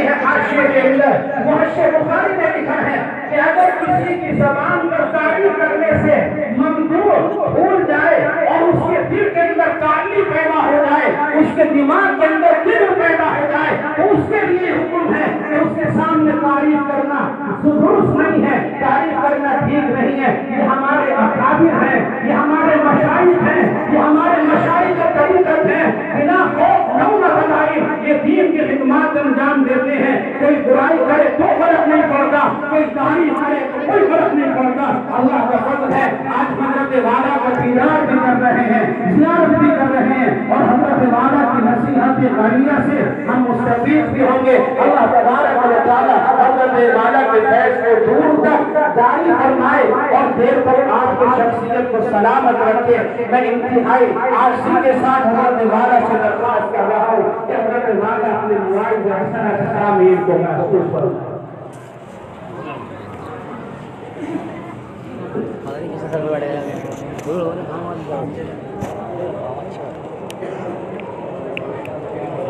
لکھی ہے حاشیے کے اندر، محشر بخاری نے لکھا ہے کہ اگر کسی کی زبان پر تعریف کرنے سے ممدوح بھول جائے اور اس کے دل کے اندر تعلی پیدا ہو جائے، اس کے دماغ کے اندر کبر پیدا ہو جائے، تو اس کے لیے حکم ہے کہ اس کے سامنے تعریف کرنا درست نہیں ہے، تعریف کرنا ٹھیک نہیں ہے۔ یہ ہمارے اکابر ہیں، یہ ہمارے مشائخ ہیں، یہ ہمارے مشائخ کا طریقت ہے، بنا خوف نہ بتائی یہ دین کی خدمات انجام دیتے ہیں۔ کوئی برائی کرے تو فرق نہیں پڑتا، کوئی تعریف کرے تو کوئی فرق نہیں پڑتا۔ اللہ کا فضل ہے، آج حضرت والا کا دیدار بھی کر رہے ہیں، زیارت بھی کر رہے ہیں، اور حضرت والا کی نصیحت غنیہ سے ہم مستفید بھی ہوں گے۔ اللہ تبارک و تعالی حضرت والا کے فیض کو دور تک جاری فرمائے اور دیر تک آپ کی شخصیت کو سلامت رکھے۔ میں انتہائی عاجزی کے ساتھ حضرت والا سے درخواست کر رہا ہوں کہ حضرت والا اپنے مواعظ حسنہ تسامیر کو محسوس فرمائے۔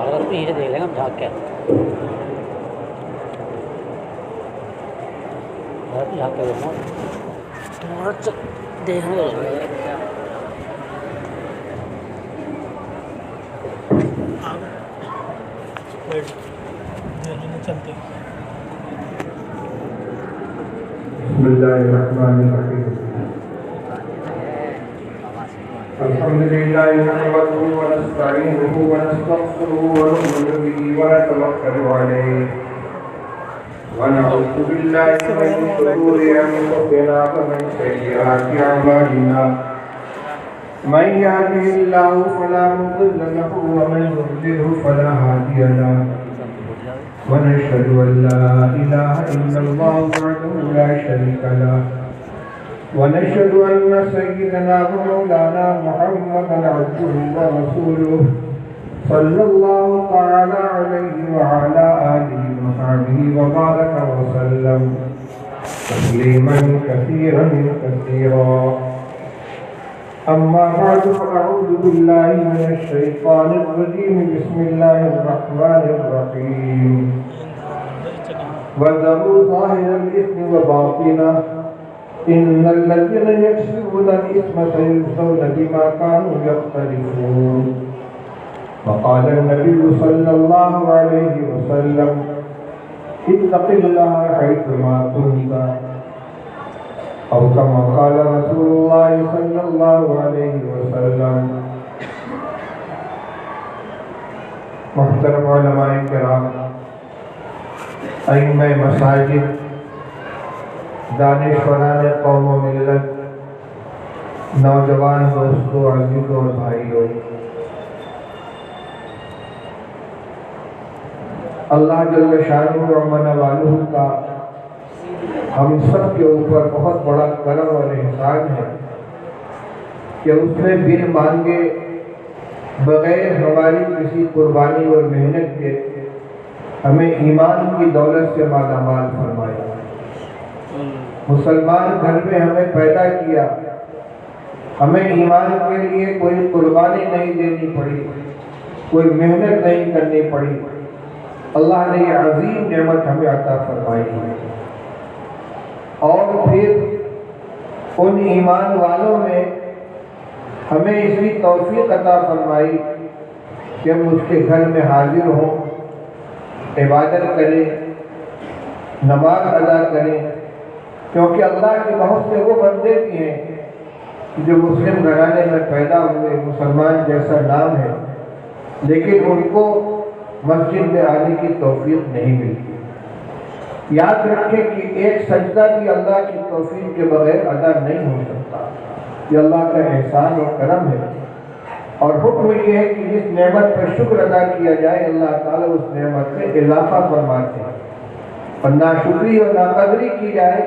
حضرت کو ہیرے دیکھ لیں گے ہم جھاگ کے، حضرت جھاگ کے دیکھنا دیکھنے چلتے۔ بسم اللہ الرحمن الرحیم، الحمد للہ نحمده ونستعینه ونستغفره ونؤمن به ونتوکل علیہ ونعوذ باللہ من شرور انفسنا ومن سیئات اعمالنا، من یهده اللہ فلا مضل له ومن یضلل فلا ہادی له، ونشهد ان لا اله الا الله وحده لا شريك له، ونشهد أن سيدنا ومولانا محمدا عبده ورسوله صلى الله تعالى عليه وعلى آله وصحبه وبارك وسلم تسليما كثيرا كثيرا، أما بعد فأعوذ بالله من الشيطان الرجيم، بسم الله الرحمن الرحيم، وذروا ظاهر الإثم وباطنه إن الذين يكسبون الإثم سيجزون بما كانوا يقترفون، وقال النبي صلى الله عليه وسلم اتق الله حيثما كنت، أو كما قال رسول الله صلى الله عليه وسلم۔ محترم علماء کرام، ائمہ مساجد، دانشوران قوم و ملت، نوجوان دوستوں، عزیزوں اور بھائیوں، اللہ جل شانہ و من والہ کا ہم سب کے اوپر بہت بڑا کرم اور احسان ہے کہ اس نے بن مانگے، بغیر ہماری کسی قربانی اور محنت کے ہمیں ایمان کی دولت سے مالا مال فرمایا، مسلمان گھر میں ہمیں پیدا کیا، ہمیں ایمان کے لیے کوئی قربانی نہیں دینی پڑی، کوئی محنت نہیں کرنی پڑی، اللہ نے یہ عظیم نعمت ہمیں عطا فرمائی ہے۔ اور پھر ان ایمان والوں نے ہمیں اس کی توفیق عطا فرمائی کہ ہم اس کے گھر میں حاضر ہوں، عبادت کریں، نماز ادا کریں، کیونکہ اللہ کے بہت سے وہ بندے بھی ہیں جو مسلم گھرانے میں پیدا ہوئے، مسلمان جیسا نام ہے، لیکن ان کو مسجد میں آنے کی توفیق نہیں ملتی۔ یاد رکھیں کہ ایک سجدہ بھی اللہ کی توفیق کے بغیر ادا نہیں ہو سکتا، یہ اللہ کا احسان اور کرم ہے، اور حکم یہ ہے کہ جس نعمت پر شکر ادا کیا جائے اللہ تعالیٰ اس نعمت میں اضافہ فرماتے ہیں، اور ناشکری اور ناقدری کی جائے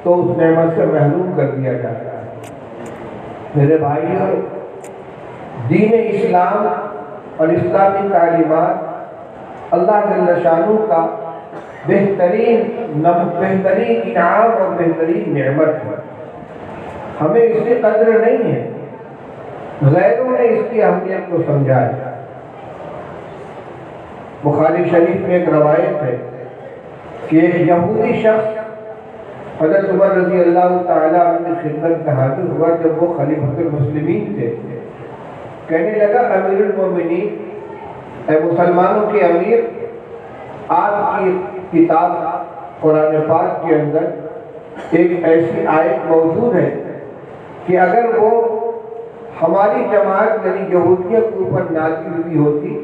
تو اس نعمت سے محروم کر دیا جاتا ہے۔ میرے بھائیوں، دین اسلام اور اسلامی تعلیمات اللہ جل شانہ کا بہترین انعام اور بہترین نعمت ہے، ہمیں اس کی قدر نہیں ہے، غیروں نے اس کی اہمیت کو سمجھا ہے۔ بخاری شریف میں ایک روایت ہے کہ ایک یہودی شخص حضرت عمر رضی اللہ تعالیٰ عنہ کی خدمت میں حاضر ہوا جب وہ خلیفۃ المسلمین تھے. کہنے لگا امیر المومنین، اے مسلمانوں کے امیر، آپ کی کتاب قرآن پاک کے اندر ایک ایسی آیت موجود ہے کہ اگر وہ ہماری جماعت یعنی یہودیوں کے اوپر نازل ہوئی ہوتی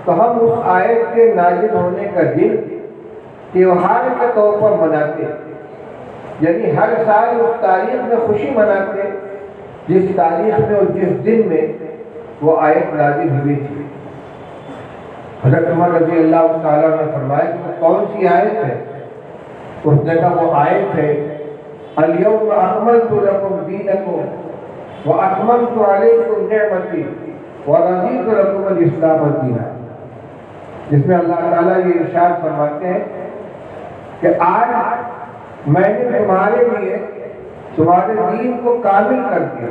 تو ہم اس آیت کے نازل ہونے کا دن تیوہار کے طور پر مناتے، یعنی ہر سال اس تاریخ میں خوشی مناتے جس تاریخ میں اور جس دن میں وہ آیت نازل ہوئی تھی. حضرت عمر رضی اللہ تعالیٰ نے فرمایا کہ وہ کون سی آیت ہے؟ اس نے کہا وہ آیت ہے الیوم اکملت لکم دینکم واتممت علیکم نعمتی ورضیت لکم الاسلام دینا، جس میں اللہ تعالیٰ یہ ارشاد فرماتے ہیں کہ آج میں نے تمہارے لیے تمہارے دین کو کامل کر دیا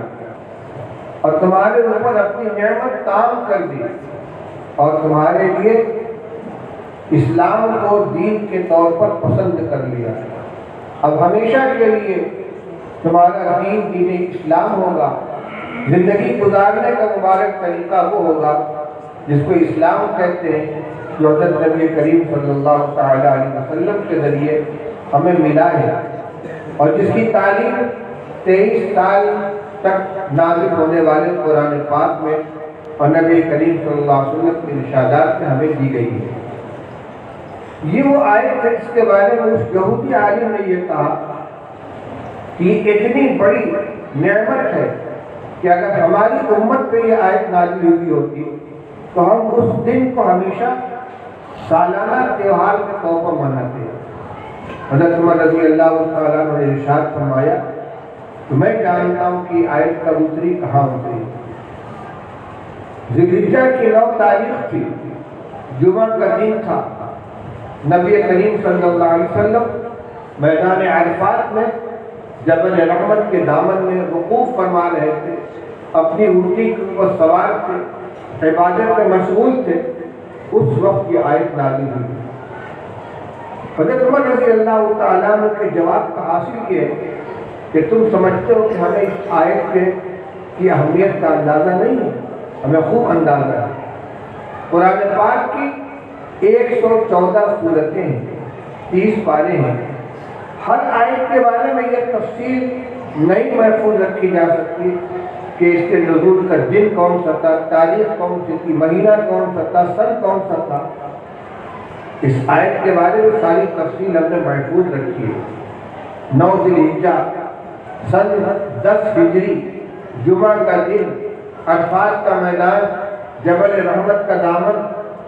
اور تمہارے اوپر اپنی نعمت تام کر دی اور تمہارے لیے اسلام کو دین کے طور پر پسند کر لیا. اب ہمیشہ کے لیے تمہارا دین دین اسلام ہوگا. زندگی گزارنے کا مبارک طریقہ وہ ہوگا جس کو اسلام کہتے ہیں، جو حضرت نبی کریم صلی اللہ تعالیٰ علیہ وسلم کے ذریعے ہمیں ملا ہے اور جس کی تعلیم 23 سال تک نازل ہونے والے قرآن پاک میں اور نبی کریم صلی اللہ علیہ وسلم کے ارشادات میں ہمیں دی گئی ہے. یہ وہ آیت ہے جس کے بارے میں اس یہودی عالم نے یہ کہا کہ اتنی بڑی نعمت ہے کہ اگر ہماری امت پہ یہ آیت نازل ہوئی ہوتی تو ہم اس دن کو ہمیشہ سالانہ تیوہار کے طور پر مناتے ہیں. حضرت عمر رضی اللہ تعالیٰ نے ارشاد فرمایا تو میں جانتا ہوں کہ آیت کا اتری کہاں اتری. ذوالحجہ کی 9 تاریخ تھی، جمعہ کا دن تھا. نبی کریم صلی اللہ علیہ وسلم میدان عرفات میں جبل رحمت کے دامن میں وقوف فرما رہے تھے، اپنی اونٹی کے اوپر سوار تھے، عبادت میں مشغول تھے. اس وقت یہ آیت نازل ہوئی. حضرت عمر رضی اللہ تعالیٰ عنہ کے جواب کا حاصل یہ ہے کہ تم سمجھتے ہو کہ ہمیں اس آیت کی اہمیت کا اندازہ نہیں ہے. ہمیں خوب اندازہ ہے. قرآن پاک کی 114 سورتیں ہیں، 30 پارے ہیں. ہر آیت کے بارے میں یہ تفصیل نہیں محفوظ رکھی جا سکتی کہ اس کے نزول کا دن کون سا تھا، تاریخ کون سی تھی، مہینہ کون سا تھا، سن کون سا تھا. اس آیت کے بارے میں ساری تفصیل ہم نے محفوظ رکھی ہے. 9 ذوالحجہ سن 10 ہجری، جمعہ کا دن، عرفات کا میدان، جبل رحمت کا دامن،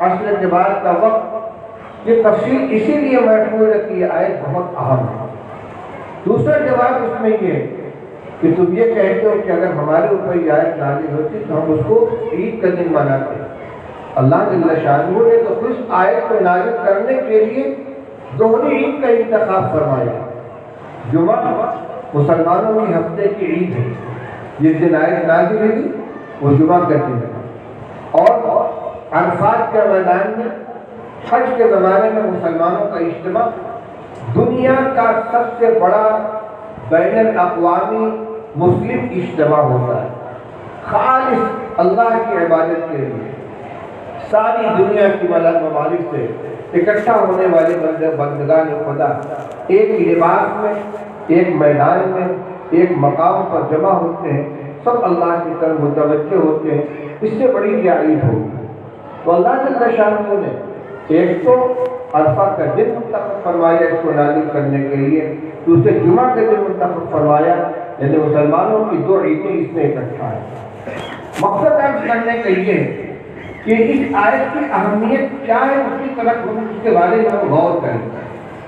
عصر کے بعد کا وقت. یہ تفصیل اسی لیے محفوظ ہے کہ یہ آیت بہت اہم ہے. دوسرا جواب اس میں یہ ہے کہ تم یہ کہتے ہو کہ اگر ہمارے اوپر یہ آیت نازل ہوتی تو ہم اس کو عید کا دن مناتے. اللہ جل شانہ نے تو اس آیت کو نازل کرنے کے لیے دوہری عید کا انتخاب فرمایا. جمعہ مسلمانوں کی ہفتے کی عید ہے. جس دن آیت نازل ہوئی وہ جمعہ کا دن ہے. اور عرفات کے میدان میں حج کے زمانے میں مسلمانوں کا اجتماع دنیا کا سب سے بڑا بین الاقوامی مسلم اجتماع ہوتا ہے، خالص اللہ کی عبادت کے لیے. ساری دنیا کی ممالک سے اکٹھا ہونے والے بندگان خدا ایک لباس میں، ایک میدان میں، ایک مقام پر جمع ہوتے ہیں. سب اللہ کی طرف متوجہ ہوتے ہیں. اس سے بڑی کیا عید ہوگی. تو اللہ جل شانہ نے ایک تو عرفہ کا دن منتخب فرمایا اس کو نازل کرنے کے لیے، دوسرے جمعہ کا دن منتخب فرمایا، یعنی مسلمانوں کی 2 عیدیں اس میں اکٹھا ہے. مقصد عرض کرنے کے لیے کہ اس آیت کی اہمیت کیا ہے، اس کی طرف اس کے بارے میں ہم غور کریں.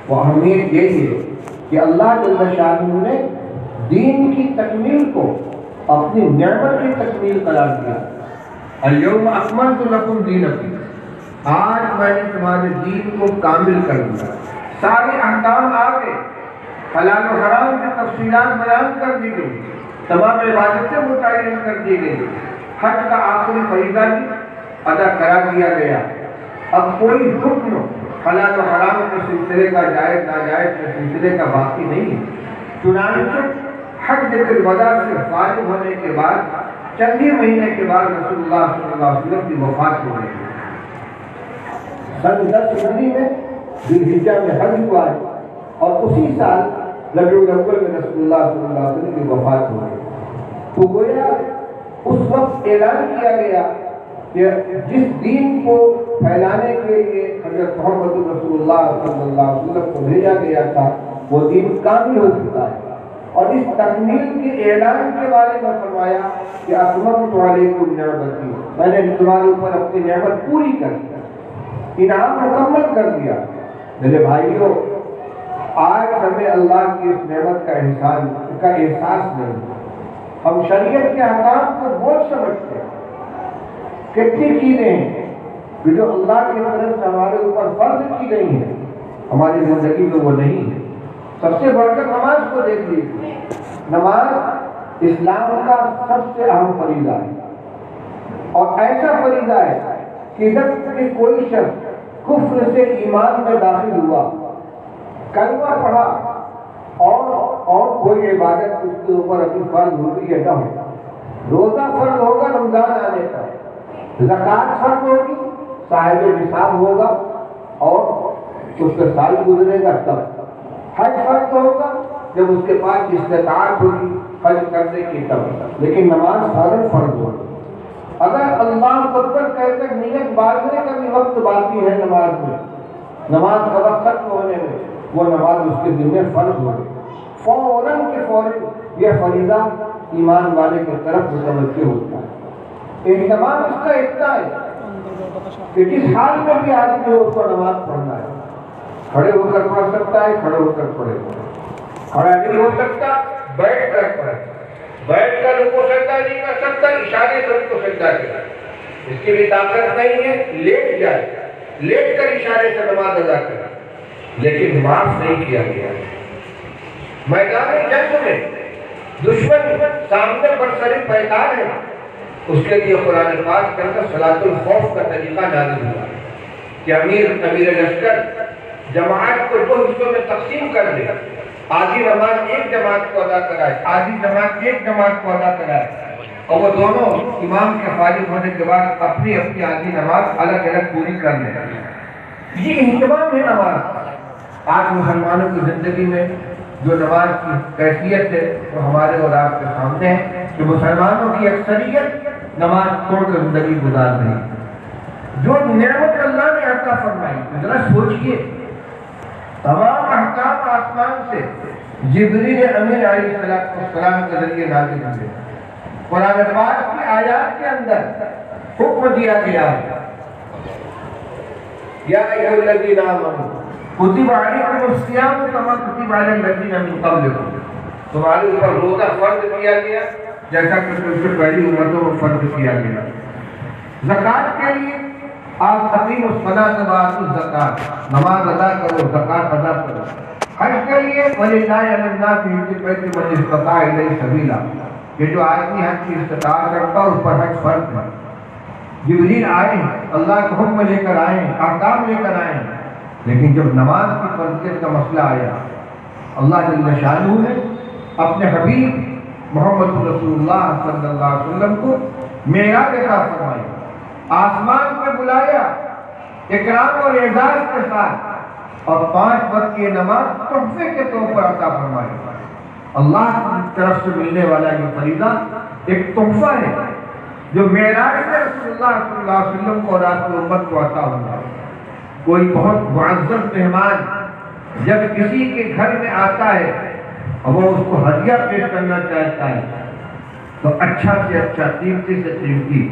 وہ اہمیت یہی ہے کہ اللہ جل شانہ نے دین کی تکمیل کو اپنی نعمت کی تکمیل قرار دیا. الیوم اکملت لکم دینکم، آج میں نے تمہارے دین کو کامل کر دیا. سارے احکام آ گئے، حلال و حرام کی تفصیلات بیان کر دی گئی، تمام عبادتیں متعین کر دی گئی، حج کا آخری فریضہ بھی ادا کرا دیا گیا، اب کوئی حکم حلال و حرام کے سلسلے کا جائز ناجائز کے سلسلے کا باقی نہیں ہے۔ چنانچہ حجۃ الوداع سے فارغ ہونے کے بعد چند ہی مہینے کے بعد رسول اللہ صلی اللہ علیہ وسلم کی وفات ہو گئی۔ سن 10 ہجری میں ذوالحجہ میں حج ہوا ہے اور اسی سال ربیع الاول میں رسول اللہ صلی اللہ علیہ وسلم کی وفات ہو گئی۔ تو گویا اس وقت اعلان کیا گیا کہ جس دین کو پھیلانے کے لیے حضرت محمد رسول اللہ صلی اللہ علیہ وسلم کو بھیجا گیا تھا وہ دین کامل ہو چکا ہے۔ اور اس تکمیل کے اعلان کے بارے میں فرمایا کہ اتممت علیکم نعمتی، میں نے تمہارے اوپر اپنی نعمت پوری کر دی، انعام مکمل کر دیا۔ میرے بھائیوں، آج ہمیں اللہ کی اس نعمت کا احساس نہیں۔ ہم شریعت کے احکام کو بوجھ سمجھتے ہیں۔ کتنی چیزیں ہیں کہ جو اللہ کی طرف سے ہمارے اوپر فرض کی گئی ہیں، ہماری زندگی میں وہ نہیں ہے۔ سب سے بڑھ کر نماز کو دیکھ لیجیے۔ نماز اسلام کا سب سے اہم فریضہ ہے، اور ایسا فریضہ ہے کہ جب کہ کوئی شخص کفر سے ایمان میں داخل ہوا، کلمہ پڑھا اور کوئی عبادت اس کے اوپر ابھی فرض ہوگی یا نہ ہو، روزہ فرض ہوگا رمضان آنے پر، زکوٰۃ فرض ہوگی، صاحب نصاب ہوگا اور اس کا سال گزرے گا تب، حج فرض ہوگا جب اس کے پاس استطاعت ہوگی حج کرنے کی تب، لیکن نماز فوراً فرض ہوگی۔ اگر اللہ اکبر کہہ کر نیت باندھنے کا بھی وقت باقی ہے نماز میں، نماز کا وقت ختم ہونے میں وہ نماز اس کے دل میں فرض ہوگی، فوراً کے فوراً یہ فریضہ ایمان والے کی طرف متوجہ ہوتا ہے۔ اہتمام اس کا اتنا ہے کہ جس حال میں بھی آدمی ہو اس کو نماز پڑھنا ہے، کھڑے ہو کر پڑھ سکتا ہے، کھڑے ہو کر پڑھے، کھڑا نہیں ہو سکتا بیٹھ کر پڑھے، بیٹھ کر رکوع سجدہ نہیں کر سکتا اشارے سے رکوع سجدہ کرے، اس کی بھی طاقت نہیں ہے لیٹ جائے، لیٹ کر اشارے سے نماز ادا کرے، لیکن معاف نہیں کیا گیا۔ میدان جنگ میں دشمن سامنے برسر پیکار ہے، اس کے لیے قرآن پاک کے اندر صلاۃ الخوف کا طریقہ نازل ہوا کہ امیر لشکر جماعت کو دو حصوں میں تقسیم کر دے، آدھی نماز ایک جماعت کو ادا کرائے، آدھی جماعت ایک جماعت کو ادا کرائے، اور وہ دونوں امام کے فارغ ہونے کے بعد اپنی اپنی آدھی نماز الگ الگ پوری کر لیں۔ یہ اہتمام ہے نماز۔ آج مسلمانوں کی زندگی میں جو نماز کی کیفیت ہے وہ ہمارے اور آپ کے سامنے ہے کہ مسلمانوں کی اکثریت نماز چھوڑ کر زندگی گزار رہی ہے۔ جو نعمت اللہ نے عطا فرمائی، ذرا سوچئے، تمام احکام آسمان سے جبریل امین علیہ السلام کے ذریعے نازل ہوئے، قرآن پاک کی آیات کے اندر حکم دیا گیا ہے یا ایھا الذین آمنوا کتب علیکم الصیام کما کتب علی الذین من قبلکم، تمہارے اوپر روزہ فرض کیا گیا جیسا کہ اس سے پہلی امتوں کو فرض کیا گیا۔ زکوٰۃ کے لیے آپ اقیموا الصلاۃ وآتوا الزکوٰۃ، نماز ادا کرو، زکوٰۃ ادا کرو۔ حج کے لیے وَلِلَّهِ عَلَى النَّاسِ حِجُّ الْبَيْتِ مَنِ اسْتَطَاعَ إِلَيْهِ سَبِيلًا، کہ جو آدمی حج کی استطاعت رکھتا ہے اس پر حج فرض ہے۔ جبریل آئے ہیں، اللہ کا حکم لے کر آئے ہیں، احکام لے کر آئے ہیں، لیکن جب نماز کی فرضیت کا مسئلہ آیا، اللہ جل شانہ نے اپنے حبیب محمد رسول اللہ صلی اللہ علیہ وسلم کو معراج عطا فرمائی، آسمان پہ بلایا اکرام اور اعزاز کے ساتھ، اور 5 وقت کی نماز تحفے کے طور پر عطا فرمائی۔ اللہ کی طرف سے ملنے والا یہ فریضہ ایک تحفہ ہے جو معراج میں رسول اللہ صلی اللہ علیہ وسلم کو اور آپ کی امت کو عطا ہوا۔ کوئی بہت معزز مہمان جب کسی کے گھر میں آتا ہے اور وہ اس کو ہدیہ پیش کرنا چاہتا ہے تو اچھا سے اچھا، قیمتی سے قیمتی،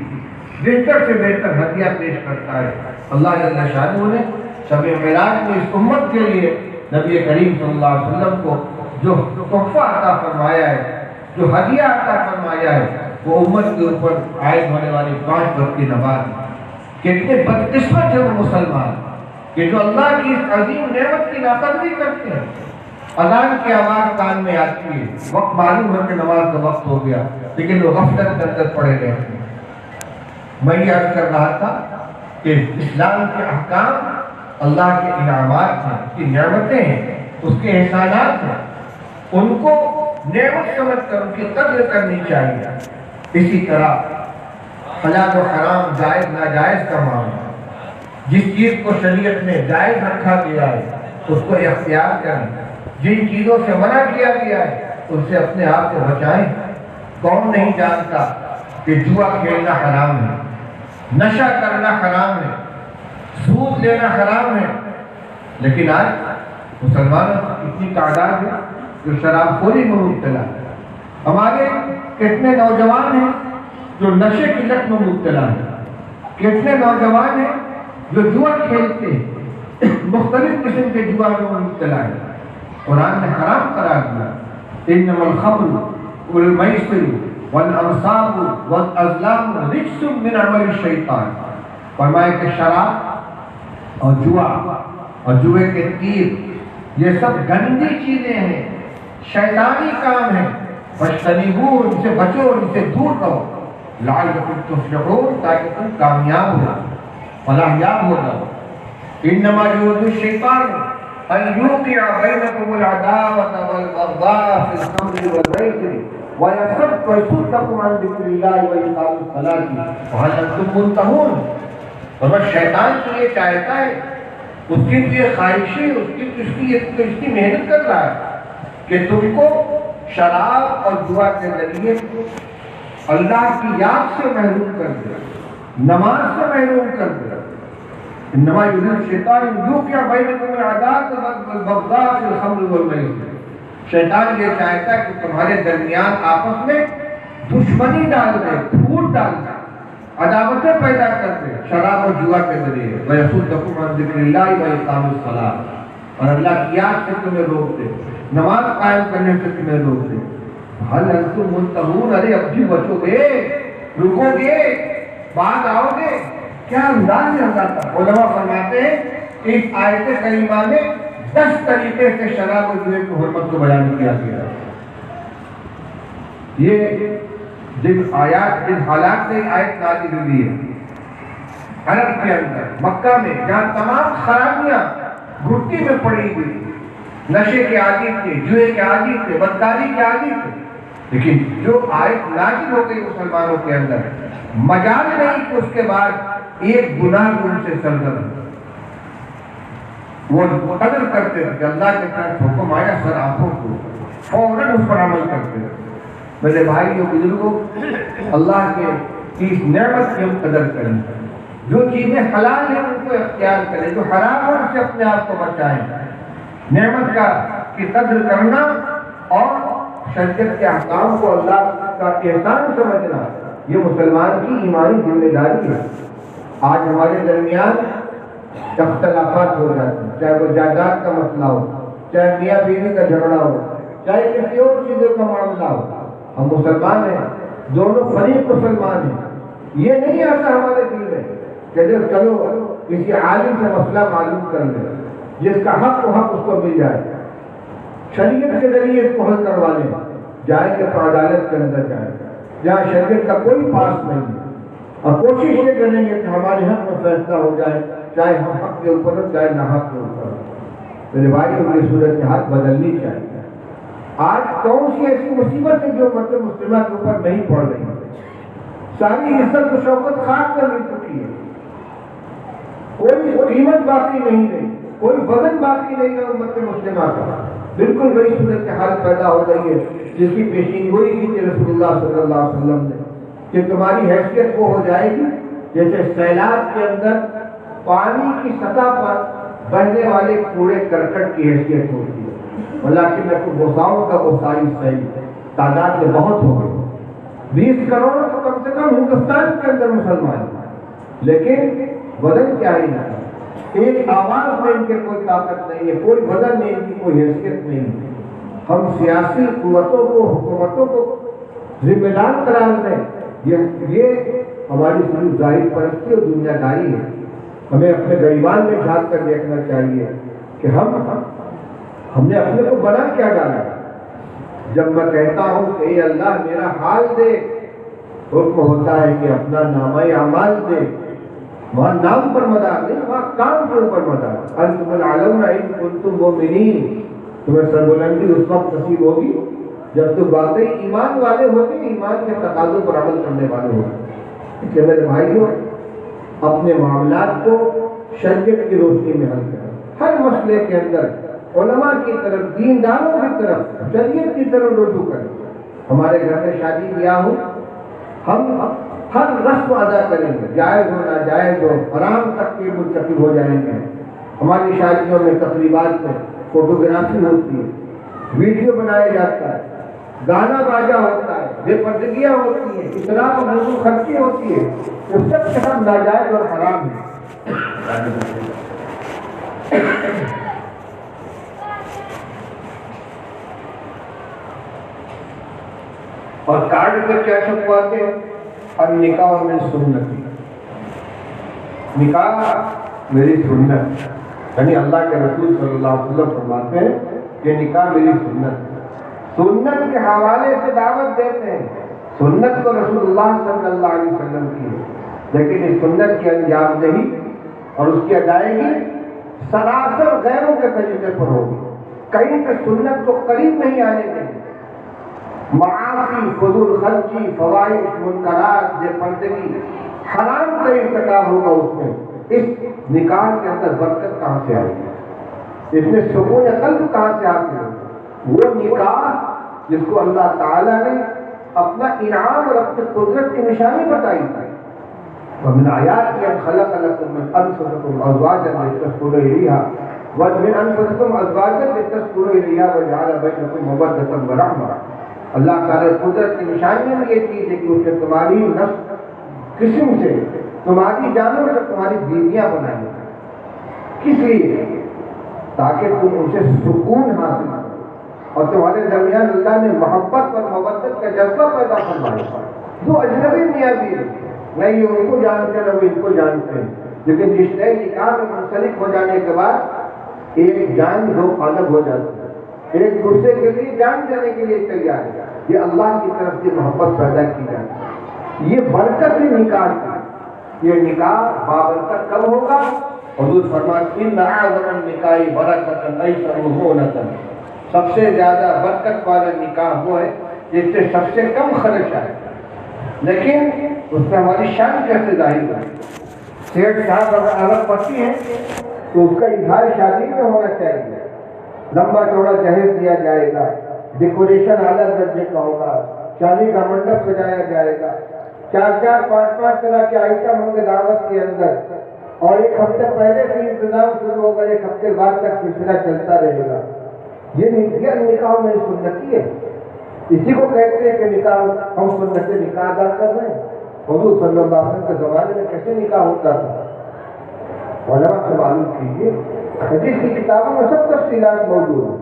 بہتر سے بہتر ہدیہ پیش کرتا ہے۔ اللہ جل شانہ نے شب معراج میں اس امت کے لیے نبی کریم صلی اللہ علیہ وسلم کو جو تحفہ عطا فرمایا ہے، جو ہدیہ عطا فرمایا ہے، وہ امت کے اوپر عائد ہونے والی 5 وقت کی نماز۔ کتنے بدقسمت ہے وہ مسلمان کہ جو اللہ کی اس عظیم نعمت کی ناقدری کرتے ہیں۔ اذان کی آواز کان میں آتی ہے، وقت معلوم ہے کہ نماز کا وقت ہو گیا، لیکن وہ غفلت کے اندر پڑے رہتے ہیں۔ میں یہ عرض کر رہا تھا کہ اسلام کے احکام اللہ کے انعامات ہیں، اس کی نعمتیں ہیں، اس کے احسانات ہیں، ان کو نعمت سمجھ کر ان کی قدر کرنی چاہیے۔ اسی طرح حلال و حرام، جائز ناجائز کا معاملہ، جس چیز کو شریعت میں جائز رکھا گیا ہے اس کو اختیار کریں، جن چیزوں سے منع کیا گیا ہے ان سے اپنے آپ کو بچائیں۔ کون نہیں جانتا کہ جوا کھیلنا حرام ہے، نشہ کرنا حرام ہے، سود لینا حرام ہے، لیکن آج مسلمانوں کی اتنی تعداد ہے جو شراب خوری میں مبتلا ہے۔ ہمارے کتنے نوجوان ہیں جو نشے کی لت میں مبتلا ہیں، کتنے نوجوان ہیں جو جوا کھیلتے ہیں، مختلف قسم کے جوا میں مبتلا ہے۔ قرآن نے حرام قرار دیا، انما الخمر والمیسر والانصاب والازلام رجس من عمل الشیطان، فرمایا کہ شراب اور جوا اور جوے کے تیر یہ سب گندی چیزیں ہیں، شیطانی کام ہیں، فاجتنبوہ، ان سے بچو، ان سے دور رہو، لعلکم تفلحون، تاکہ تم کامیاب ہو، فلاح یاب ہو جاؤ۔ انما یرید الشیطان ان یوقع بینکم العداوۃ والبغضاء فی الخمر والمیسر ویصدکم عن ذکر اللہ وإقام الصلاۃ فہل انتم منتہون۔ اور بس شیطان تو یہ چاہتا ہے، اس کی تو یہ خواہش ہے، اس کی محنت کر رہا ہے کہ تم کو شراب اور جوا کے ذریعے اللہ کی یاد سے محروم کر دے، نماز سے محروم کر دے۔ انما یرید الشیطان ان یوقع بینکم العداوۃ والبغضاء فی الخمر والمیسر، شیطان یہ چاہتا ہے کہ تمہارے درمیان آپس میں دشمنی ڈال دے، پھوٹ ڈال دے، عداوتیں پیدا کر دے شراب اور جوا کے ذریعے، وَيَصُدَّكُمْ عَنْ ذِكْرِ اللَّهِ وَإِقَامِ الصَّلَاةِ، اور اللہ کی یاد سے تمہیں روک دے، نماز قائم کرنے سے تمہیں روک دے۔ هَلْ أَنْتُمْ مُنْتَهُونَ، ارے اب بھی بچو گے، رکو گے، بعد آؤ گے؟ کیا انداز ہے اللہ کا۔ علماء فرماتے ہیں کہ اس آیت کریمہ میں 10 طریقے سے شراب اور جوے کی حرمت کو بیان کیا گیا ہے۔ یہ جن حالات میں آیت نازل ہوئی ہے، عرب کے اندر مکہ میں جہاں تمام خرابیاں گھٹی میں پڑی ہوئی، نشے کے عادی تھے، جوئے کے عادی تھے، بدکاری کے عادی تھے، لیکن جو آیت نازل ہو گئی مسلمانوں کے اندر، مجال نہیں کہ اس کے بعد ایک گناہ ان سے سرزد وہ قدر کرتے تھے کہ اللہ کے طرف حکم آیا سر آنکھوں کو فوراً اس پر عمل کرتے تھے۔ میرے بھائیوں بزرگوں، اللہ کے اس نعمت کی ہم قدر کریں، جو چیزیں حلال ہیں ان کو اختیار کریں، جو حرام ہے ان سے اپنے آپ کو بچائیں۔ نعمت کی قدر کرنا اور شریعت کے احکام کو اللہ کا احسان سمجھنا یہ مسلمان کی ایمانی ذمہ داری ہے۔ آج ہمارے درمیان اختلافات ہو جاتے ہیں، چاہے وہ جائیداد کا مسئلہ ہو، چاہے میاں بیوی کا جھگڑا ہو، چاہے کسی اور چیزوں کا معاملہ ہو، ہم مسلمان ہیں، دونوں فریق مسلمان ہیں۔ یہ نہیں آتا ہمارے دل میں کہ چلو کسی عالم سے مسئلہ معلوم کر لیں، جس کا حق و حق اس کو مل جائے، شریعت کے ذریعے اس کو حل کروا لیں، جائیں گے تو عدالت کے اندر جائیں گے جہاں شریعت کا کوئی پاس نہیں ہے، اور کوشش یہ کریں گے کہ ہمارے حق میں فیصلہ ہو جائے، چاہے ہم حق کے اوپر ہو چاہے نہ حق کے اوپر ہو۔ میرے بھائی کی صورتحال بدلنی چاہیے۔ آج کون سی ایسی مصیبت ہے جو مرد مسلمہ کے اوپر نہیں پڑ رہی ہے؟ ساری عزت و شوکت خاک کر مل چکی ہے، کوئی قیمت باقی نہیں رہی، کوئی وزن باقی نہیں رہا امت مسلمہ کا۔ بالکل وہی صورتحال پیدا ہو گئی ہے جس کی پیشین گوئی کی تھی رسول اللہ صلی اللہ علیہ وسلم نے، کہ تمہاری حیثیت وہ ہو جائے گی جیسے سیلاب کے اندر پانی کی سطح پر بہنے والے کوڑے کرکٹ کی حیثیت ہوتی ہے۔ لیکن غوثاؤں کا غوثائی صحیح تعداد میں بہت ہو گئی، 20 کروڑ تو کم سے کم ہندوستان کے اندر مسلمان ہیں، لیکن وزن کیا ہی نہیں، ایک آواز میں ان کے کوئی طاقت نہیں ہے، کوئی وزن نہیں، ان کی کوئی حیثیت نہیں ہے۔ ہم سیاسی قوتوں کو، حکومتوں کو ذمہ دار قرار دیں، یہ ہماری صرف ظاہر پرستی اور دنیا داری ہے۔ ہمیں اپنے گریبان میں جھانک کر دیکھنا چاہیے کہ ہم نے اپنے کو بنا کیا ڈالا۔ جب میں کہتا ہوں کہ اے اللہ میرا حال دے، حکم ہوتا ہے کہ اپنا نامہ اعمال دے، وہاں نام پر مدار نہیں، وہاں کام کے اوپر مدار۔ انتم العلون ان کنتم مؤمنین، تمہیں سربلندی اس وقت نصیب ہوگی جب تم واقعی ایمان والے ہوگے، ایمان کے تقاضوں پر عمل کرنے والے ہوگے۔ کہ میرے بھائیوں، اپنے معاملات کو شریعت کی روشنی میں حل کریں۔ ہر مسئلے کے اندر علماء کی طرف، دینداروں کی طرف، شریعت کی طرف رجوع کریں۔ ہمارے گھر میں شادی بیاہ ہو، ہم ہر رسم ادا کریں گے، جائز ہو ناجائز ہو، حرام تک کے مرتکب ہو جائیں گے۔ ہماری شادیوں میں، تقریبات میں فوٹوگرافی ہوتی ہے، ویڈیو بنایا جاتا ہے، گانا باجا ہوتا ہے، بے پردگیاں ہوتی ہیں، اسراف و فضول خرچی ہوتی ہے، وہ سب کے سب ناجائز اور حرام ہے۔ اور کارڈ پہ کیا چھپواتے ہیں؟ النکاح من سنتی، نکاح میری سنت، یعنی اللہ کے رسول صلی اللہ علیہ وسلم فرماتے ہیں کہ نکاح میری سنت، سنت کے حوالے سے دعوت دیتے ہیں۔ سنت کو رسول اللہ صلی اللہ علیہ وسلم کی ہے، لیکن اس سنت کی انجام دہی اور اس کی ادائیگی سراسر غیروں کے طریقے پر ہوگی، کہیں پہ سنت کو قریب نہیں آنے دیں گے۔ معاصی، فضول خرچی، فواحش، منکرات، بے پردگی، حرام کا ارتکاب ہوگا اس میں۔ اس نکاح کے اندر برکت کہاں سے آئے گی؟ اس میں سکون قلب کہاں سے حاصل ہوگا؟ وہ نکاح جس کو اللہ تعالیٰ نے اپنا انعام اور اپنی قدرت کی نشانی بتائی تھی۔ وَمِنْ آيَاتِهِ أَنْ خَلَقَ لَكُم مِّنْ أَنفُسِكُمْ أَزْوَاجًا لِتَسْكُنُوا إِلَيْهَا وَمِنْ أَنفُسِكُمْ أَزْوَاجًا لِتَسْكُنُوا إِلَيْهَا وَجَعَلَ بَيْنَكُم مَّوَدَّةً وَرَحْمَةً۔ اللہ تعالیٰ قدرت کی نشانی میں یہ چیز ہے کہ اس نے تمہاری نسل قسم سے، تمہاری جانوں سے تمہاری بیویاں بنائی ہیں۔ کس لیے؟ تاکہ تم ان سے سکون حاصل کرو، اور تمہارے درمیان اللہ نے محبت اور مودت کا جذبہ پیدا فرمایا۔ جو اجنبی میاں بیوی، نہ یہ ان کو جانتے نہ وہ ان کو جانتے ہیں، لیکن رشتے نکاح میں منسلک ہو جانے کے بعد ایک جان دو الگ ہو جاتی ہے، ایک دوسرے کے لیے جان دینے کے لیے تیار ہے۔ یہ اللہ کی طرف سے محبت پیدا کی جاتی ہے، یہ برکت ہے نکاح کی۔ یہ نکاح بابرکت کب ہوگا؟ حضور فرماتے ہیں ان اعظم النکاح برکۃ ایسرہ نتن، سب سے زیادہ برکت والا نکاح وہ ہے جس سے سب سے کم خرچ آئے، لیکن اس میں ہماری شان کیسے ظاہر ہے؟ سیٹھ صاحب اگر ارب پتی ہیں تو اس کا اظہار شادی میں ہونا چاہیے، لمبا چوڑا جہیز دیا جائے گا، ڈیکوریشن اعلیٰ درجے کا ہوگا، شادی کا منڈپ سجایا جائے گا، 4-4 5-5 طرح کے آئٹم ہوں گے دعوت کے اندر، اور ایک ہفتے پہلے سے انتظام شروع ہوگا، ایک ہفتے بعد تک سلسلہ چلتا رہے گا۔ یہ نکاح میں سنتی ہے، اسی کو کہتے ہیں کہ نکاح ہم سنت نکاح ادا کر رہے ہیں۔ حضور صلی اللہ علیہ وسلم کے زمانے میں کیسے نکاح ہوتا تھا؟ علماء سے معلوم کیجیے، حدیث کی کتابوں میں سب تفصیلات موجود ہیں۔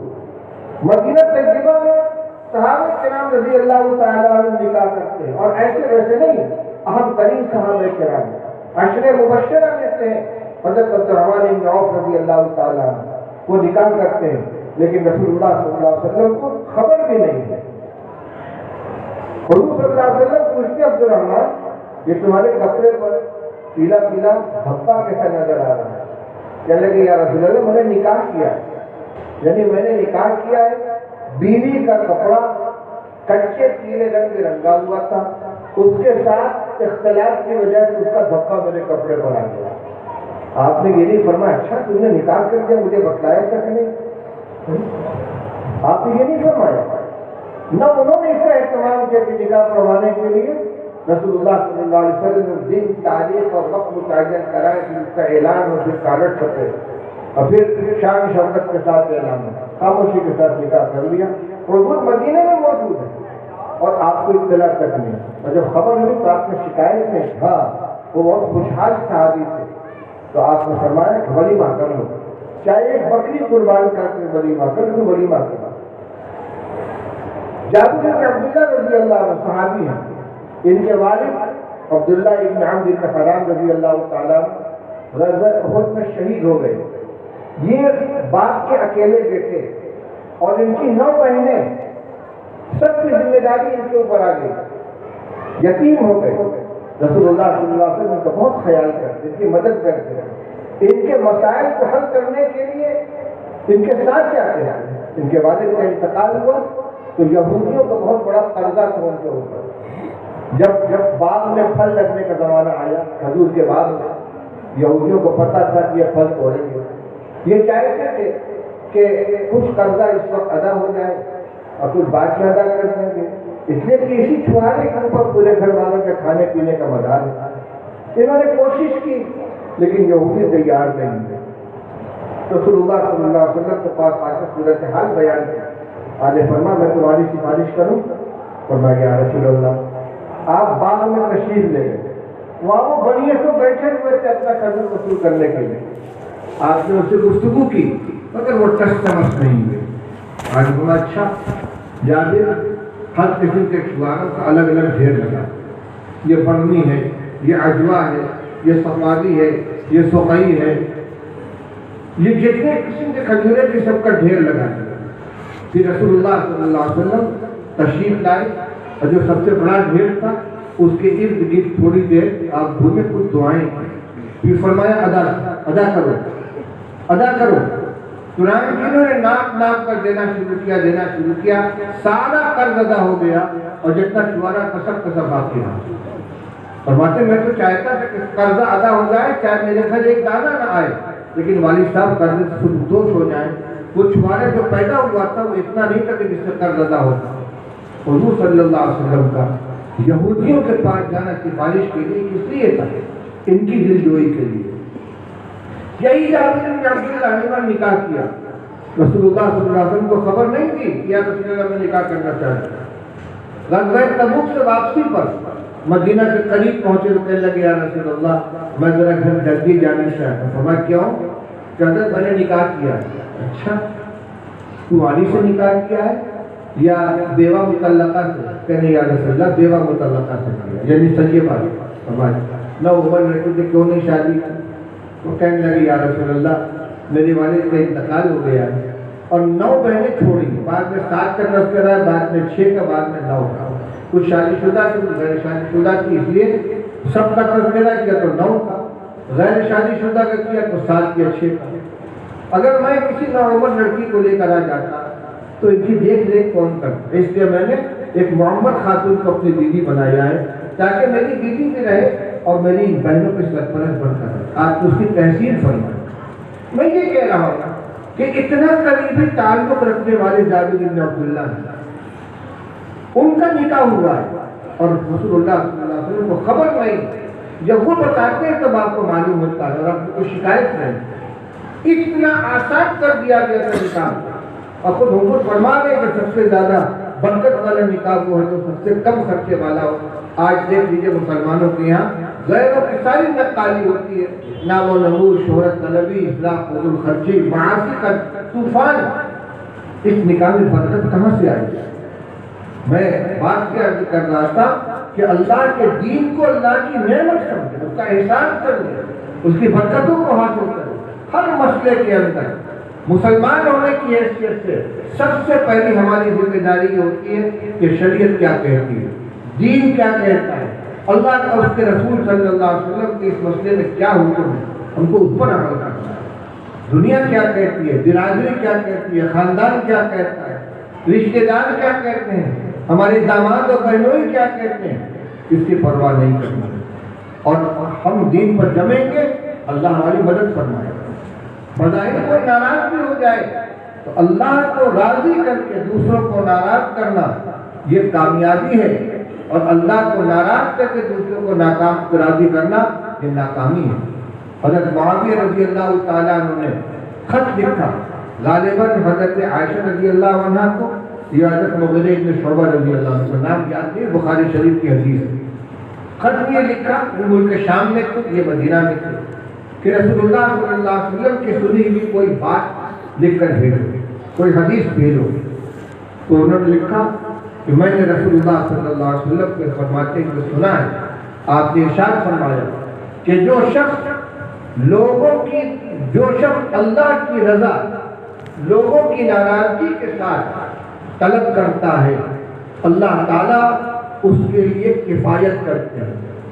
مدینہ طیبہ میں صحابہ کرام رضی اللہ تعالیٰ عنہ نکاح کرتے ہیں، اور ایسے ویسے نہیں، اہم ترین صحابہ کرام عشرے مبشرہ میں سے حضرت عبدالرحمن بن عوف رضی اللہ تعالیٰ عنہ وہ نکاح کرتے ہیں، لیکن رسول اللہ صلی اللہ علیہ وسلم کو خبر بھی نہیں ہے۔ حضور صلی اللہ علیہ وسلم پوچھتے عبدالرحمن یہ تمہارے کپڑے پر پیلا پیلا دھبا کیسا نظر آ رہا ہے؟ کہنے لگے یا رسول اللہ میں نے نکاح کیا ہے، یعنی میں نے نکاح کیا ہے، بیوی کا کپڑا کچے پیلے رنگ رنگا ہوا تھا، اس کے ساتھ اختلاف کی وجہ سے اس کا دھبا میرے کپڑے پر آ گیا۔ آپ نے یہ نہیں فرمایا اچھا تم نے نکاح کر دیا مجھے بتلایا تک نہیں؟ آپ نے یہ نہیں فرمایا، نہ انہوں نے اس کا اہتمام کیا کہ نکاح پڑھوانے کے لیے رسول اللہ صلی اللہ علیہ وسلم نے دن تاریخ اور وقت متعین کرائے کہ اس کا اعلان اور پھر کارڈ چھپے، اور پھر شان شوکت کے ساتھ اعلان ہو، خاموشی کے ساتھ نکاح کر لیا۔ حضور مدینے میں موجود ہے اور آپ کو اطلاع تک نہیں، اور جب خبر ہوئی تو آپ نے شکایت میں، ہاں وہ بہت خوشحال صحابی تھے، تو آپ نے فرمایا کہ ولیمہ کر لو، چاہے ایک بکری قربان کر کے ولیمہ کر لو، ولیمہ کرو۔ جابر بن عبداللہ رضی اللہ عنہ صحابی ہیں، ان کے والد عبداللہ ابن عمرو بن حرام رضی اللہ تعالیٰ غزوہ احد میں شہید ہو گئے۔ یہ باپ کے اکیلے بیٹے اور ان کی 9 بہنیں، سب کی ذمہ داری ان کے اوپر آ گئی، یتیم ہو گئے۔ رسول اللہ صلی اللہ علیہ وسلم کا بہت خیال کرتے، ان کی مدد کرتے ہیں، ان کے مسائل کو حل کرنے کے لیے ان کے ساتھ کیا کیا۔ ان کے والد کا انتقال ہوا تو یہودیوں کا بہت بڑا قرضہ تھا ان کے اوپر۔ جب باغ میں پھل لگنے کا زمانہ آیا، کھجور کے باغ میں، یہودیوں کو پتہ تھا کہ یہ پھل توڑیں گے، یہ چاہتے تھے کہ کچھ قرضہ اس وقت ادا ہو جائے اور کچھ بعد میں ادا کر دیں گے، اس لیے کہ اسی چھوارے کے اوپر پورے گھر والوں کے کھانے پینے کا مدار ہے۔ انہوں نے کوشش کی لیکن یہودی تیار نہیں ہے۔ رسول اللہ صلی اللہ علیہ وسلم کے پاس آ کر صورتحال بیان کی، آج فرما میں تمہاری سفارش کروں؟ فرمایا یا رسول اللہ، آپ باغ میں تشریف لے گئے، وہاں وہ بڑیے تو بیٹھے ہوئے تھے اپنا قرض وصول کرنے کے لیے، آپ نے اس سے گفتگو کی مگر وہ ٹس تمس نہیں ہوئے۔ آج بولا اچھا جابر، ہر قسم کے چھواروں کا الگ الگ ڈھیر لگا، یہ برنی ہے، یہ عجوا ہے، یہ صفادی ہے، یہ سقئی ہے، یہ جتنے قسم کے کھجورے کے سب کا ڈھیر لگا دیا۔ پھر رسول اللہ صلی اللہ علیہ وسلم تشریف لائے اور جو سب سے بڑا ڈھیر تھا اس کے ارد گرد تھوڑی دیر آپ گھومے، کچھ دعائیں کی، پھر فرمایا ادا کرو۔ ترنت انہوں نے ناپ کر دینا شروع کیا، سارا قرض ادا ہو گیا اور جتنا چھوارا کا سب باقی رہا۔ فرماتے میں تو چاہتا تھا کہ قرضہ ادا ہو جائے چاہے میرے گھر ایک دانہ نہ آئے، لیکن والد صاحب قرضے سے دوش ہو جائیں۔ وہ چھوارے جو پیدا ہوا تھا وہ اتنا نہیں تھا کہ جس سے قرض ادا ہوتا۔ حضور صلی اللہ علیہ وسلم کا یہودیوں کے پاس جانا سفارش کے لیے کس لیے تھا؟ ان کی دلجوئی کے لیے۔ یہی جابر بن عبداللہ نے نکاح کیا، رسول اللہ صلی اللہ علیہ وسلم کو خبر نہیں تھی کہ یا رسول اللہ میں نکاح کرنا چاہتا۔ غزوہ تبوک سے واپسی پر مدینہ کے قریب پہنچے تو کہنے لگے یا رسول اللہ میں ذرا گھر جلدی جانا چاہتا ہوں۔ فرمایا کیوں؟ کہتے میں نے نکاح کیا ہے۔ اچھا تو والی سے نکاح کیا ہے یا بیوہ مطلقہ سے؟ کہنے یا رسول اللہ بیوہ مطلقہ سے کیا، یعنی سچے بات۔ فرمایا نہ عمر نے تجھے کیوں نہیں شادی کی؟ وہ کہنے لگے یا رسول اللہ میرے والد کا انتقال ہو گیا ہے اور 9 بہنیں چھوڑی، بعد میں 7 کا تذکرہ ہے، بعد میں 6 کا، بعد میں 9 کا، کچھ شادی شدہ تھی کچھ غیر شادی شدہ تھی، اس لیے سب کا تذکرہ کیا تو 9 کا، غیر شادی شدہ کا کیا تو 7 یا 6 کا۔ اگر میں کسی نوعمر لڑکی کو لے کر آ جاتا تو ان کی دیکھ ریکھ کون کرتا؟ اس لیے میں نے ایک معمر خاتون کو اپنی بیوی بنایا ہے تاکہ میری بیوی بھی رہے اور میری بہنوں کے سرپرست بن کر رہے۔ آپ اس کی تحسین فرمائیں۔ میں یہ کہہ رہا ہوں کہ اتنا قریبی تعلق رکھنے والے جابر بن عبداللہ ہیں، ان کا نکاح ہوا ہے اور رسول اللہ صلی اللہ علیہ وسلم کو خبر نہیں۔ جب وہ بتاتے ہیں تب آپ کو معلوم ہوتا ہے اور آپ کو شکایت نہیں۔ اتنا آسان کر دیا گیا تھا نکاح، اور خود حضور فرما دیں کہ سب سے زیادہ برکت والا نکاح وہ ہے تو سب سے کم خرچے والا ہو۔ آج دیکھ لیجیے مسلمانوں کے یہاں غیروں کی ساری نقالی ہوتی ہے، نام و نمود، شہرت طلبی، اصلاح، فضول خرچی، معاصی کا طوفان۔ اس نکاح میں برکت کہاں سے آئی؟ میں بات کیا عرض کر رہا تھا کہ اللہ کے دین کو اللہ کی نعمت سمجھے، اس کا احسان کریں، اس کی برکتوں کو حاصل کریں۔ ہر مسئلے کے اندر مسلمان ہونے کی حیثیت سے سب سے پہلی ہماری ذمہ داری یہ ہوتی ہے کہ شریعت کیا کہتی ہے، دین کیا کہتا ہے، اللہ کا اس کے رسول صلی اللہ علیہ وسلم کے اس مسئلے میں کیا حکم ہے، ہم کو اس پر عمل کرنا ہے۔ دنیا کیا کہتی ہے، برادری کیا کہتی ہے، خاندان کیا کہتا ہے، رشتہ دار کیا کہتے ہیں، ہمارے داماد اور بہنوئی کیا کہتے ہیں، اس کی پرواہ نہیں کرنا۔ اور ہم دین پر جمیں گے، اللہ ہماری مدد فرمائے گا۔ بظاہر کوئی ناراض بھی ہو جائے تو اللہ کو راضی کر کے دوسروں کو ناراض کرنا یہ کامیابی ہے، اور اللہ کو ناراض کر کے دوسروں کو ناکام راضی کرنا یہ ناکامی ہے۔ حضرت معاویہ رضی اللہ تعالیٰ عنہ نے خط لکھا غالباً حضرت عائشہ رضی اللہ عنہ کو یا حضرت مغیرہ بن شعبہ رضی اللہ عنہ کو، نام یاد نہیں، بخاری شریف کی حدیث ہے۔ خط یہ لکھا، وہ ملک شام میں تھے، یہ مدینہ میں تھے، کہ رسول اللہ صلی اللہ علیہ وسلم کی سنی ہوئی کوئی بات لکھ کر بھیجو، کوئی حدیث بھیجو۔ تو انہوں نے لکھا کہ میں نے رسول اللہ صلی اللہ علیہ وسلم کے فرماتے ہوئے سنا ہے، آپ نے ارشاد فرمایا کہ جو شخص اللہ کی رضا لوگوں کی ناراضگی کے ساتھ طلب کرتا ہے، اللہ تعالیٰ اس کے لیے کفایت کرتے ہیں۔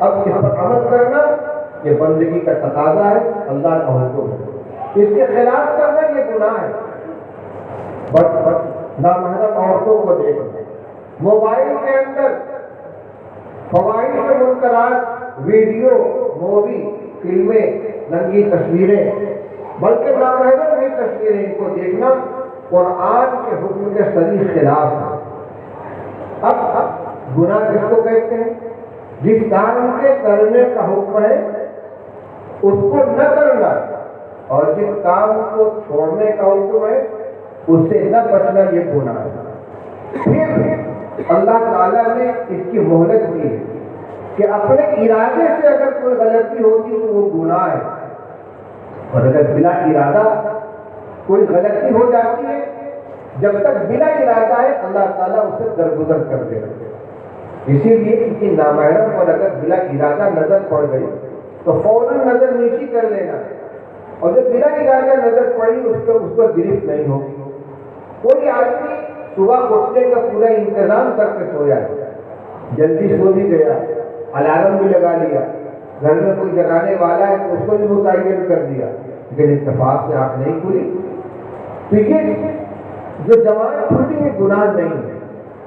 اب اس پر عمل کرنا یہ بندگی کا تقاضا ہے، اللہ کا حکم ہے، اس کے خلاف کرنا یہ گناہ ہے۔ بٹ نامحرم عورتوں کو دیکھنا، موبائل کے اندر فوائد کے منکرات، ویڈیو، مووی، فلمیں، ننگی تصویریں، بلکہ نامحرم بھی تصویریں، ان کو دیکھنا قرآن کے حکم کے صریح خلاف ہے۔ اب گناہ کس کو کہتے ہیں؟ جس کام کے کرنے کا حکم ہے اس کو نہ کرنا، اور جس کام کو چھوڑنے کا حکم ہے اس سے نہ بچنا، یہ گناہ ہے۔ پھر اللہ تعالیٰ نے اس کی مہلت دی ہے کہ اپنے ارادے سے اگر کوئی غلطی ہوگی تو وہ گناہ ہے، اور اگر بلا ارادہ کوئی غلطی ہو جاتی ہے، جب تک بلا ارادہ ہے اللہ تعالیٰ اسے درگزر کر دے گا۔ اسی لیے کسی نامحرم پر اگر بلا ارادہ نظر پڑ گئی تو فوراً نظر نیچی کر لینا، اور جب بلا ارادہ نظر پڑی اس کو گرفت نہیں ہوگی۔ کوئی آدمی صبح اٹھنے کا پورا انتظام کر کے سویا ہے، جلدی سو بھی گیا، الارم بھی لگا لیا، گھر میں کوئی جگانے والا ہے تو اس کو بھی متعین کر دیا، لیکن اتفاق سے آنکھ نہیں کھلی، تو یہ جو جماعت چھوٹی ہے گناہ نہیں ہے۔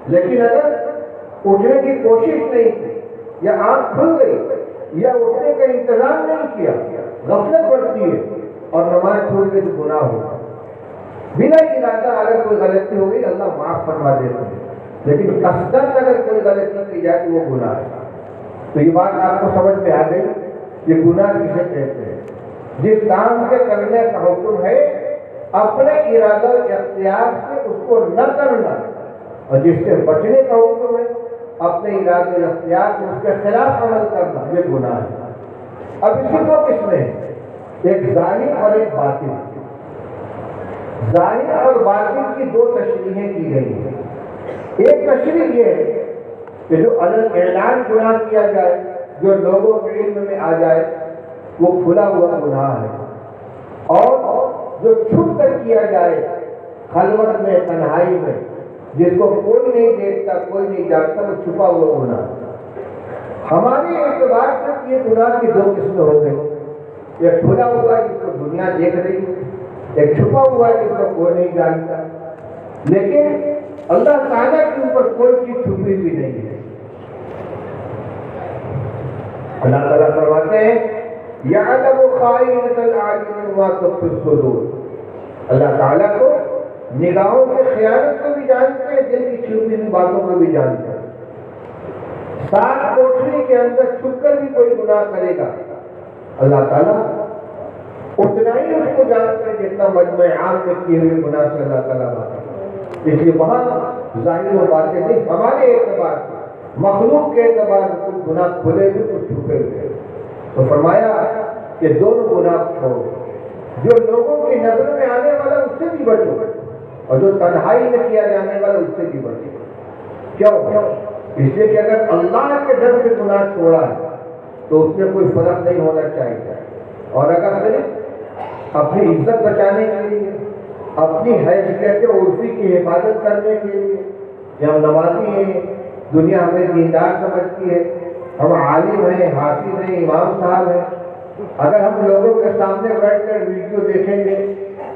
لیکن اگر اٹھنے کی کوشش نہیں کی، یا آنکھ کھل گئی، یا اٹھنے کا انتظام نہیں کیا، غفلت بڑھتی ہے اور نماز چھوڑ کے تو گناہ ہوگا۔ بلا ارادہ اگر کوئی غلطی ہو گئی اللہ معاف فرما دیتے ہیں، لیکن قصدن اگر کوئی غلطی کی جائے تو وہ گناہ ہے۔ تو یہ بات آپ کو سمجھ میں آ گئی، یہ گناہ کسے کہتے ہیں؟ جس کام کے کرنے کا حکم ہے اپنے ارادہ اور اختیار سے اس کو نہ کرنا، اور جس سے بچنے کا حکم ہے اپنے ارادے اور اختیار سے اس کے خلاف عمل کرنا، یہ گناہ ہے۔ اب اسی دو قسمیں ہیں، ایک ظاہر اور ایک باطن۔ ظاہر اور باطن کی دو تشریحیں کی گئی ہیں۔ ایک تشریح یہ ہے کہ جو علن اعلان گناہ کیا جائے، جو لوگوں کے علم میں آ جائے، وہ کھلا ہوا گناہ ہے، اور جو چھپ کر کیا جائے خلوت میں، تنہائی میں، جس کو کوئی نہیں دیکھتا، کوئی نہیں جانتا، وہ چھپا ہوا گناہ ہے۔ ہمارے اعتبار سے یہ گناہ کی دو قسمیں ہو گئی، ایک کھلا ہوا ہے جس کو دنیا دیکھ رہی ہے، ایک چھپا ہوا ہے جس کو کوئی نہیں جانتا۔ لیکن اللہ تعالیٰ کے اوپر کوئی چیز چھپی بھی نہیں ہے۔ اللہ تعالیٰ فرماتے ہیں یعلم خائنۃ الاعین وما تخفی الصدور، اللہ تعالیٰ کو نگاہوں کے خیانت کو بھی جانتے ہیں، دل کی چھپی ہوئی باتوں کو بھی جانتے ہیں۔ سات کوٹری کے اندر چھپ کر بھی کوئی گناہ کرے گا اللہ تعالیٰ اتنا ہی اس کو جانتے ہیں جتنا مجمع عام میں کیے ہوئے گناہ سے اللہ تعالیٰ بات، اس لیے وہاں ظاہر و باطن نہیں، ہمارے اعتبار سے، مخلوق کے اعتبار سے کچھ گناہ کھلے بھی کچھ چھپے ہوئے۔ تو فرمایا کہ دونوں گناہ چھوڑو، جو لوگوں کی نظر میں آنے والا اس سے بھی بچو، اور جو تنہائی میں کیا جانے والا اس سے بھی بچو۔ کیوں؟ اس لیے کہ اگر اللہ کے ڈر سے گناہ چھوڑا ہے تو اس میں کوئی فرق نہیں ہونا چاہیے، اور اگر صرف اپنی عزت بچانے کے لیے، اپنی حیثیت عرفی کی حفاظت کرنے کے لیے، کہ ہم نمازی ہیں، دنیا ہمیں دیندار سمجھتی ہے، ہم عالم ہیں، حافظ ہیں، امام صاحب ہیں، اگر ہم لوگوں کے سامنے بیٹھ کر ویڈیو دیکھیں گے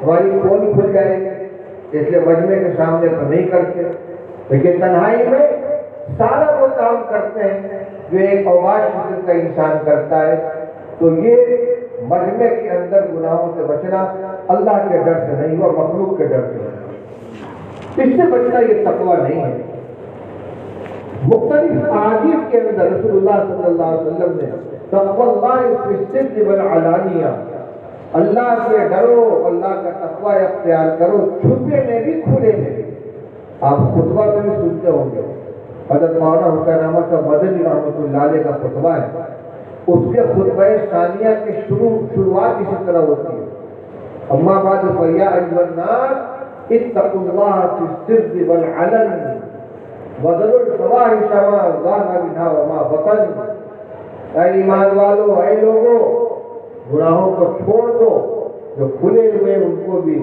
ہماری پول کھل جائے گی، اس لیے مجمع کے سامنے تو نہیں کرتے، لیکن تنہائی میں سارا وہ کام کرتے ہیں جو ایک اوباش قسم کا انسان کرتا ہے۔ تو یہ مجمع کے اندر گناہوں سے بچنا اللہ کے ڈر سے نہیں ہوا، مخلوق کے ڈر سے، اس سے بچنا یہ تقویٰ نہیں ہے۔ مختلف احادیث کے اندر رسول اللہ صلی اللہ علیہ وسلم نے تقوی اللہ فی السر والعلانیہ، اللہ سے ڈرو، اللہ کا تقوی اختیار کرو، چھپے میں بھی کھلے میں بھی۔ آپ خطبہ میں بھی سنتے ہوں گے، حضرت مولانا حسین احمد صاحب مدنی رحمۃ اللہ علیہ کا خطبہ ہے، اس کے خطبہ ثانیہ کی شروعات اسی طرح ہوتی ہے، اما بعد فیا ایھا الناس اتقوا اللہ فی السر والعلن وذروا الفواحش ما ظہر منها وما بطن، اے ایمان والو، اے لوگوں، گناہوں کو چھوڑ دو، جو کھلے ہوئے ان کو بھی،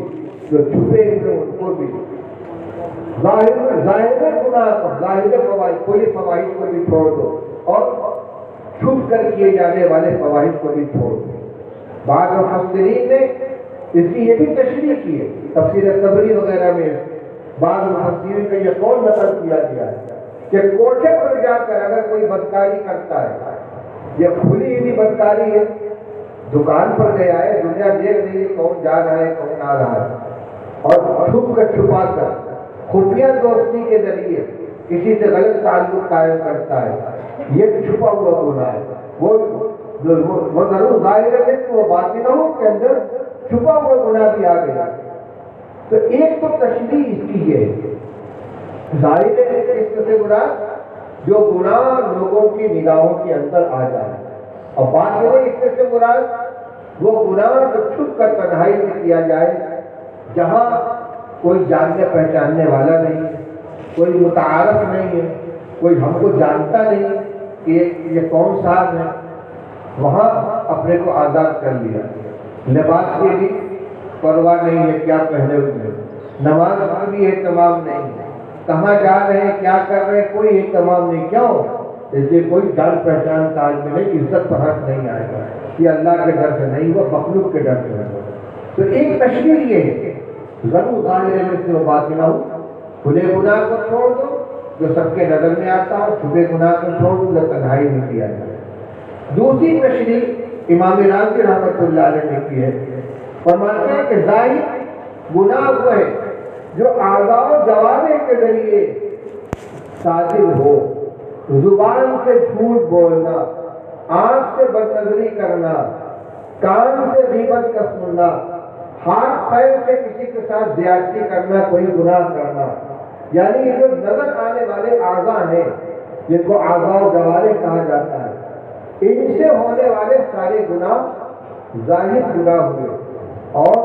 جو چھپے ہوئے ان کو بھی، ظاہر گناہ کو، ظاہر فواحش، کھلی فواحش کو بھی چھوڑ دو، اور چھپ کر کیے جانے والے فواہش کو بھی چھوڑ دیں۔ بعض مفسرین نے اس کی یہ بھی تشریح کی ہے، تفسیر طبری وغیرہ میں بعض مفسرین کا یہ قول نقل کیا گیا ہے کہ کوٹھے پر جا کر اگر کوئی بدکاری کرتا ہے، یہ کھلی ہوئی بدکاری ہے، دکان پر گیا ہے، دنیا دیکھ رہی ہے کون جا رہا ہے کون آ رہا ہے، اور چھپ کر چھپا کر خفیہ دوستی کے ذریعے کسی سے غلط تعلق قائم کرتا ہے، یہ چھپا ہوا گناہ ہے۔ وہ ضرور ظاہر ہے کہ وہ باطنوں کے اندر چھپا ہوا گناہ بھی آ گیا۔ تو ایک تو تشریح اس کی یہ ہے، ظاہر ہے اس سے مراد جو گناہ لوگوں کی نگاہوں کے اندر آ جائے، اور بات یہ اس سے مراد وہ گناہ جو چھپ کر تنہائی میں کیا جائے، جہاں کوئی جاننے پہچاننے والا نہیں، کوئی متعارف نہیں ہے، کوئی ہم کو جانتا نہیں کہ یہ کون صاحب ہے، وہاں اپنے کو آزاد کر لیا۔ لباس کی بھی پرواہ نہیں ہے کیا پہنے ہوئے، نماز کی بھی اہتمام نہیں ہے، کہاں جا رہے ہیں کیا کر رہے ہیں کوئی اہتمام نہیں۔ کیوں؟ اس لیے کوئی جان پہچان تاج میں نہیں، عزت پر حق نہیں آئے گا، یہ اللہ کے ڈر سے نہیں، وہ مخلوق کے ڈر سے ہے۔ تو ایک تشریح یہ ہے، ضرور ظاہر میں سے وہ بات نہ ہو، کھلے گناہ کو چھوڑ دو جو سب کے نظر میں آتا ہو، چھپے گناہ کو چھوڑ دو جو تنہائی میں کیا جائے۔ دوسری تشریح امام راضی رحمۃ اللہ علیہ نے کی ہے، فرماتے ہیں کہ ظاہر گناہ وہ ہے جو اعضاء و جوارح کے ذریعے صادر ہو، زبان سے جھوٹ بولنا، آنکھ سے بدنظری کرنا، کان سے غیبت کا سننا، ہاتھ پیر سے کسی کے ساتھ زیادتی کرنا، کوئی گناہ کرنا، یعنی یہ جو نظر آنے والے اعضاء ہیں جن کو اعضاء و جوارح کہا جاتا ہے، ان سے ہونے والے سارے گناہ ظاہر گناہ ہوئے، اور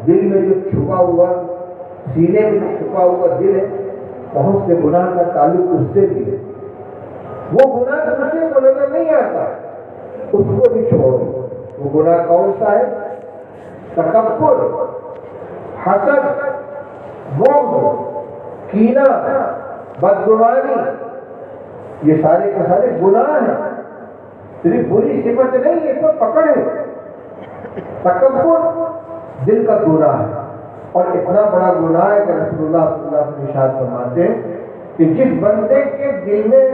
دل میں جو چھپا ہوا، سینے میں جو چھپا ہوا دل ہے، بہت سے گناہ کا تعلق اس سے بھی ہے۔ وہ گناہ دوسرے کو نظر نہیں آتا، اس کو بھی چھوڑو۔ وہ گناہ کون سا ہے؟ تکبر، حسد، بغض، کینہ، بدگمانی، یہ سارے کے سارے گناہ ہیں، صرف بری صفت نہیں، یہ تو پکڑ ہے۔ تکبر دل کا گناہ ہے، اور اتنا بڑا گناہ ہے کہ رسول اللہ صلی اللہ علیہ وسلم ارشاد فرماتے ہیں کہ جس بندے کے دل میں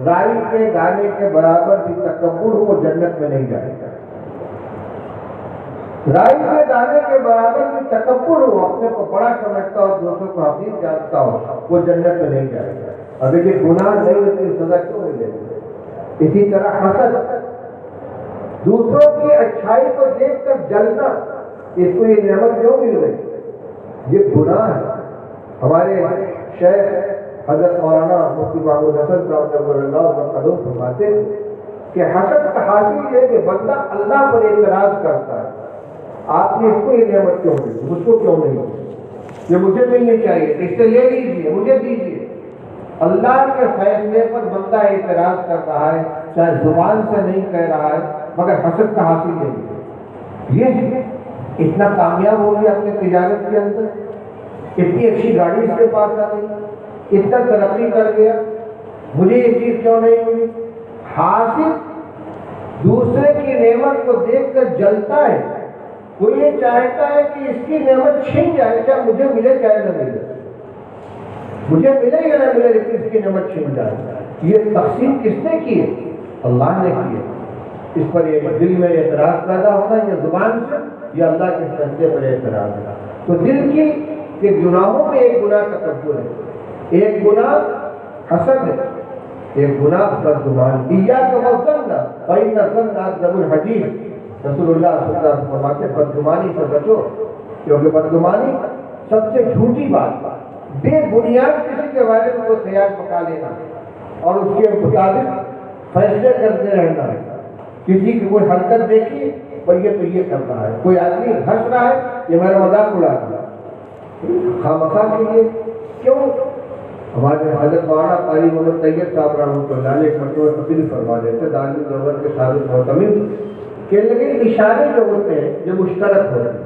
رائی کے دانے کے برابر بھی تکبر ہو، وہ جنت میں نہیں جائے گا۔ رائی کے دانے کے برابر بھی تکبر ہو، اپنے کو بڑا سمجھتا ہو، دوسروں کو حقیر جانتا ہو، وہ جنت میں نہیں جائے گا۔ اگر یہ گناہ نہیں ہوتی سزا کیوں ملے گی؟ اسی طرح حسد، دوسروں کی اچھائی کو دیکھ کر جلنا، اس کو یہ نعمت کیوں مل گئی؟ یہ گناہ ہے۔ ہمارے شیخ حضرت مولانا مفتی محمود حسن صاحب جبر اللہ عنہ فرماتے ہیں کہ حسد کا حاصل یہ کہ بندہ اللہ پر اعتراض کرتا ہے، آپ نے اس کو یہ نعمت کیوں دی، مجھ کو کیوں نہیں دی، یہ مجھے ملنی چاہیے، اس سے لے لیجیے، مجھے دیجیے۔ اللہ کے فیصلے پر بندہ اعتراض کر رہا ہے، چاہے زبان سے نہیں کہہ رہا ہے، مگر حسد کا حاصل یہ اتنا کامیاب ہو گیا اپنے تجارت کے اندر، اتنی اچھی گاڑی اس کے پاس آ گئی، اتنا ترقی کر گیا، مجھے یہ چیز کیوں نہیں ہوئی؟ حاصل دوسرے کی نعمت کو دیکھ کر جلتا ہے، وہ یہ چاہتا ہے کہ اس کی نعمت چھن جائے، چاہے مجھے ملے چاہے نہ ملے، مجھے ملے یا نہ ملے لیکن اس کی نعمت چھن جائے۔ یہ تقسیم کس نے کی ہے؟ اللہ نے کی ہے۔ اس پر یہ دل میں اعتراض پیدا ہونا، یہ زبان سے یا اللہ کے فیصلے پر اعتراض ہے۔ تو دل کی کہ گناہوں میں ایک گناہ تکبر ہے، ایک گناہ حسد ہے، ایک گناہ بدگمانی۔ ایاک والظن فإن الظن أكذب الحديث، رسول اللہ صلی اللہ علیہ وسلم فرماتے ہیں بدگمانی سے بچو، کیونکہ بدگمانی سب سے جھوٹی بات، بے بنیاد کسی کے بارے میں کوئی خیال پکا لینا اور اس کے مطابق فیصلے کرتے رہنا۔ کسی کی کوئی حرکت دیکھی بھئی یہ تو یہ کر رہا ہے، کوئی آدمی ہنس رہا ہے، یہ میرا مذاق اڑا رہا ہے، خامخواہ کے لیے کیوں؟ ہمارے حضرت مولانا قاری محمد طیب صاحب رحمۃ اللہ علیہ ایک مرتبہ تقریر فرما دیتے دارالعلوم دیوبند کے سابق معتمد، کہنے لگے اشارے جو ہوتے ہیں یہ مشترک ہوتے ہیں،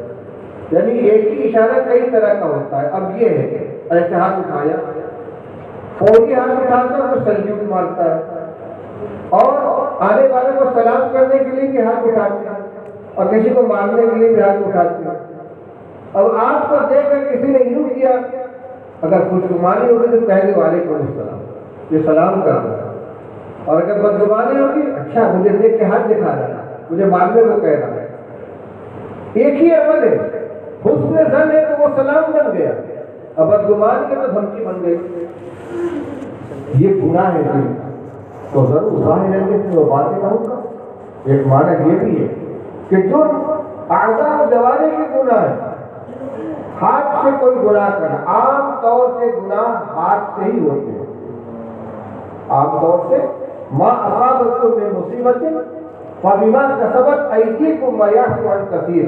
یعنی ایک ہی اشارہ کئی طرح کا ہوتا ہے۔ اب یہ ہے کہ ایسے ہاتھ اٹھایا، فوری ہاتھ اٹھاتا ہے تو سلیوٹ مارتا ہے، اور آنے والے کو سلام کرنے کے لیے بھی ہاتھ اٹھاتے ہیں اور کسی کو مارنے کے لیے بھی ہاتھ اٹھاتے ہیں. اب آپ کو دیکھ کر کسی نے یوں کیا، اگر خوشگمانی ہوگی تو پہلے والے کو السلام، یہ سلام کر رہا ہے. اور اگر بدگمانی ہوگی، اچھا مجھے دیکھ کے ہاتھ دکھا رہا ہے، مجھے مارنے کو کہہ رہا ہے. ایک ہی عمل ہے، حسن ظن ہے تو وہ سلام بن گیا، اب بدگمان کے تو دھمکی بن گئی. یہ گناہ ہے دل تو ضرور ظاہر ہے کہ وہ باتیں کہوں گا. ایک معنی یہ بھی ہے کہ جو اعضاء و جوارح کے گناہ ہے، ہاتھ سے کوئی گناہ کرنا، عام طور سے گناہ ہاتھ سے ہی ہوتے ہیں. عام طور سے ما اصابتکم من مصیبت فبما کسبت ایدیکم ویعفو عن کثیر.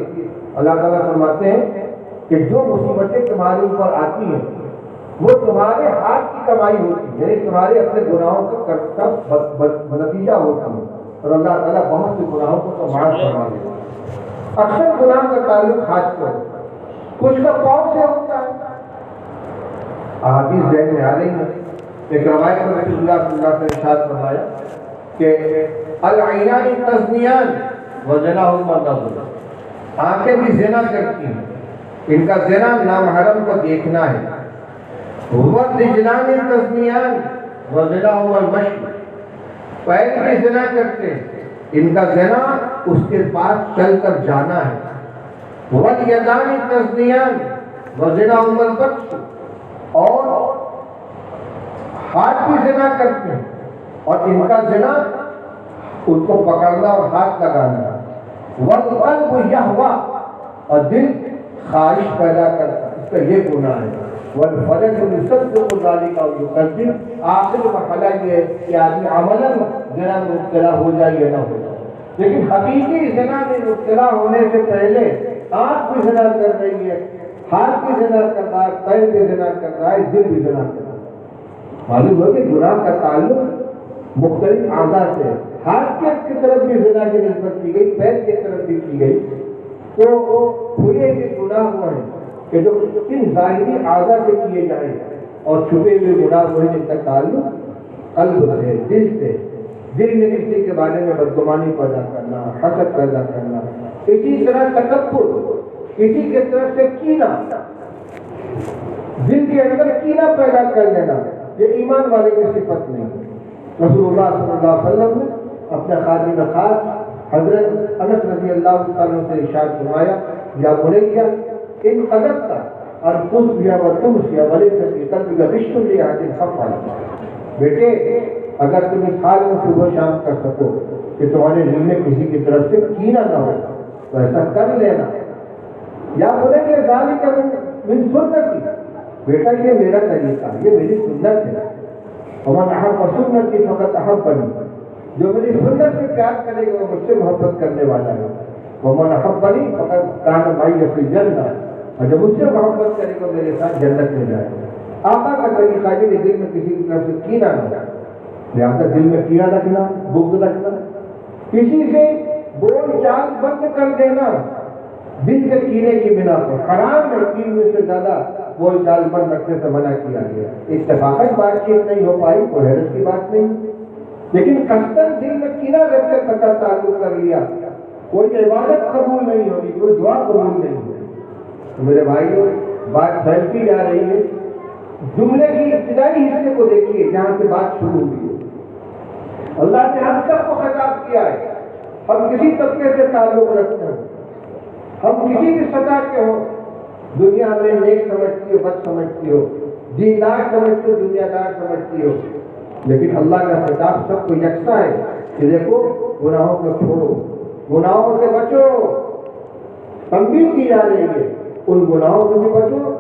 اللہ تعالیٰ فرماتے ہیں کہ جو مصیبتیں تمہارے اوپر آتی ہیں وہ تمہارے ہاتھ کی کمائی ہوتی ہے، یعنی تمہارے اپنے گناہوں کا نتیجہ ہوتا ہے. اور اللہ تعالیٰ بہت سے گناہوں کو تو معاف فرما دیتا ہے. اکثر گناہ کا تعلق ہاتھ سے ہوتا ہے، کچھ کا پاؤں سے ہوتا ہے. احادیث ذہن میں آ رہی ہیں. ایک روایت میں رسول اللہ صلی اللہ علیہ وسلم نے ارشاد فرمایا کہ العینان تزنیان وزناہما النظر. آنکھیں بھی زنا کرتی ہیں، ان کا زنا نامحرم کو دیکھنا ہے. والرجلان تزنیان وزناہما المشی. پیر بھی زنا کرتے ہیں، ان کا زنا اس کے پاس چل کر جانا ہے. والیدان تزنیان وزناہما البطش. اور ہاتھ بھی زنا کرتے ہیں اور ان کا زنا ان کو پکڑنا اور ہاتھ لگانا. والقلب یہوا. اور دل خواہش پیدا کرتا، اس کا یہ گناہ ہے. والفرج یصدق ذلک او یکذب. آخر مرحلہ یہ ہے کہ آدمی عملاً زنا میں مبتلا ہو جائے یا نہ ہو جائے. لیکن حقیقی زنا میں مبتلا ہونے سے پہلے آنکھ بھی زنا کر رہی ہے، ہاتھ بھی زنا کر رہا ہے، پیر بھی زنا کر رہا ہے، دل بھی زنا کر رہا ہے. معلوم ہو کہ گناہ کا تعلق مختلف اعضاء سے ہے. ہاتھ کی طرف بھی زنا کی نسبت کی گئی، پیر کی طرف بھی کی گئی. تو وہ کھلے کے گناہ وہ ہیں کہ جو ان ظاہری اعضاء سے کیے جائیں، اور چھپے ہوئے گناہ وہ ہیں جن کا تعلق قلب سے، دل سے. دل میں کسی کے بارے میں بدگمانی پیدا کرنا، حسد پیدا کرنا، اسی طرح تکبر، کسی کی طرف سے کینہ، دل کے اندر کینہ پیدا کر لینا، یہ ایمان والے کی صفت نہیں. رسول اللہ صلی اللہ علیہ وسلم نے اپنے خادم خاص حضرت انس رضی اللہ عنہ سے ارشاد فرمایا، یا بنیا ان قدرت اور تم یا تمسیا ولیس فی قلبک غش لأحد فافعل. بیٹے اگر تم اس حال میں صبح شام کر سکو کہ تمہارے دل میں کسی کی طرف سے کینہ نہ ہو تو ایسا کر لینا. یا بنیا ذالک من سنتی. بیٹا یہ میرا طریقہ، یہ میری سنت ہے. ومن احب سنتی فقط احبنی. جو میری سنت سے پیار کرے گا وہ مجھ سے محبت کرنے والا ہے. ومن احبنی فقط کان معی فی الجنہ. اور جو مجھ سے محبت کرے گا میرے ساتھ جنت میں جائے گا. آقا کا طریقہ ہے کہ دل میں کسی کی طرف سے کینہ نہ ہو. لہٰذا دل میں کینہ رکھنا، بغض رکھنا، کسی سے بول چال بند کر دینا دل کے کینے کی بنا پر حرام ہے. 3 میں سے زیادہ بول چال بند رکھنے سے منع کیا گیا. اتفاقاً بات چیت نہیں ہو پائی، کوئی حیرت کی بات نہیں، لیکن قصداً دل میں کینہ رکھ کے قطع تعلق کر لیا، کوئی عبادت قبول نہیں ہوگی، کوئی دعا قبول نہیں ہوگی. تو میرے بھائیوں بات پھیلتی جا رہی ہے. جملے کی ابتدائی حصے کو دیکھیے جہاں سے بات شروع ہوئی ہے. اللہ نے ہم سب کو خطاب کیا ہے. ہم کسی طبقے سے تعلق رکھتے ہیں، ہم کسی بھی سطح کے ہوں، دنیا میں نیک سمجھتی ہو، بد سمجھتی ہو، دیندار سمجھتی ہو، دنیا دار سمجھتی ہو، لیکن اللہ کا خطاب سب کو یکساں ہے کہ دیکھو گناہوں کو چھوڑو، گناہوں سے بچو. تنبیہ کی جا رہی ہے ان گناہوں سے بھی بچو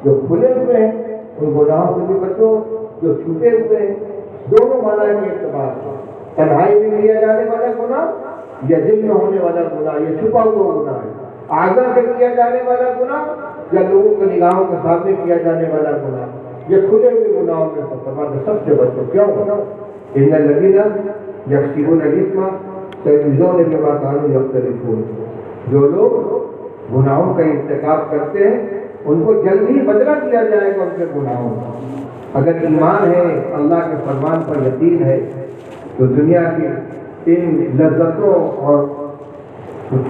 جو کھلے ہوئے ہیں، ان گناہوں سے بھی بچو جو چھپے ہوئے ہیں. دونوں معنی کے اعتبار سے تنہائی میں کیا جانے والا گناہ یا دل میں ہونے والا گناہ، یہ چھپا ہوا گناہ ہے. اعضاء سے کیا جانے والا گناہ یا لوگوں کی نگاہوں کے سامنے کیا جانے والا گناہ، یہ کھلے ہوئے گناہوں میں سب سے بچو. کیوں؟ ان الذین یکسبون الاثم سیجزون بما کانوا یقترفون. جو لوگ گناہوں کا ارتکاب کرتے ہیں ان کو جلد ہی بدلہ دیا جائے گا ان کے گناہوں کا. اگر ایمان ہے، اللہ کے فرمان پر یقین ہے، تو دنیا کی ان لذتوں اور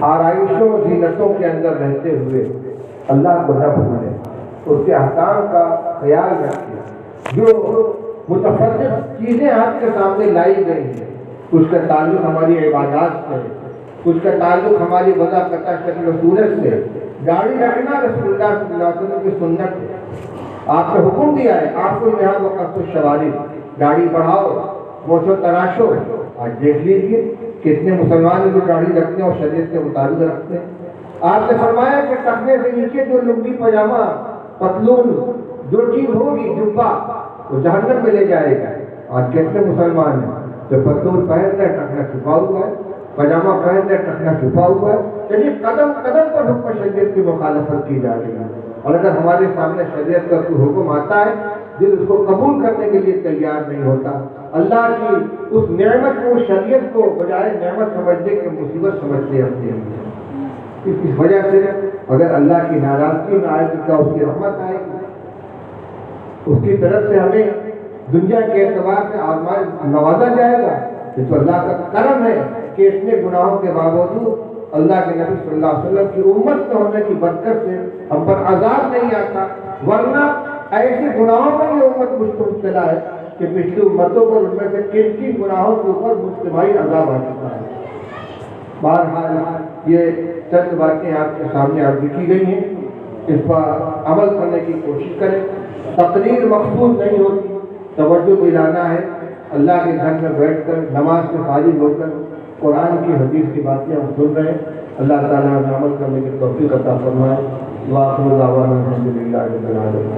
آرائشوں زینتوں کے اندر رہتے ہوئے اللہ کو نہ بھولیں، اس کے احکام کا خیال رکھیں۔ جو متفرق چیزیں آپ کے سامنے لائی گئی ہیں، اس کا تعلق ہماری عبادات سے، اس کا تعلق ہماری وضع قطع شکل و صورت سے۔ گاڑی رکھنا رسول اللہ صلی اللہ علیہ وسلم کی سنت ہے، آپ نے حکم دیا ہے آپ کو یہاں وقت الشواری، گاڑی بڑھاؤ، موچو تراشو۔ آج دیکھ لیجیے کتنے مسلمان جو گاڑی رکھتے ہیں اور شریعت کے مطابق رکھتے ہیں۔ آپ نے فرمایا کہ ٹخنے سے نیچے جو لنگی پاجامہ پتلون جو چیز ہوگی جبہ وہ جہنم میں لے جائے گا۔ آج کتنے مسلمان ہیں جو پتلون پہن رہے ٹخنا چھپا ہوا ہے، پاجامہ پہن رہے ٹخنا چھپا ہوا ہے، یعنی قدم قدم پر حکم شریعت کی مخالفت کی جا رہی ہے۔ اور اگر ہمارے سامنے شریعت کا کوئی حکم آتا ہے، دل اس کو قبول کرنے کے لیے تیار نہیں ہوتا۔ اللہ کی اس نعمت کو، شریعت کو بجائے نعمت سمجھنے کے مصیبت سمجھتے ہیں۔ اس وجہ سے اگر اللہ کی ناراضگی میں آئے تو کیا اس کی رحمت آئے گی؟ اس کی طرف سے ہمیں دنیا کے اعتبار سے نوازا جائے گا۔ یہ تو اللہ کا کرم ہے کہ اتنے گناہوں کے باوجود اللہ کے نبی صلی اللہ علیہ وسلم کی امت میں ہونے کی برکت سے ہم پر عذاب نہیں آتا، ورنہ ایسے گناہوں میں یہ امت مبتلا ہے کہ پچھلی امتوں پر ان میں سے کن گناہوں کے اوپر مجتمعی عذاب آ چکا ہے۔ بہرحال یہ چند باتیں آپ کے سامنے عرض کی گئی ہیں، اس پر عمل کرنے کی کوشش کریں۔ تقریر مقصود نہیں ہوتی، توجہ دلانا ہے۔ اللہ کے گھر میں بیٹھ کر نماز سے فارغ ہو کر قرآن کی حدیث کی باتیں ہم سن رہے ہیں۔ اللہ تعالیٰ ہمیں عمل کرنے کی توفیق عطا فرمائے۔ وآخر دعوانا الحمدللہ رب العالمین۔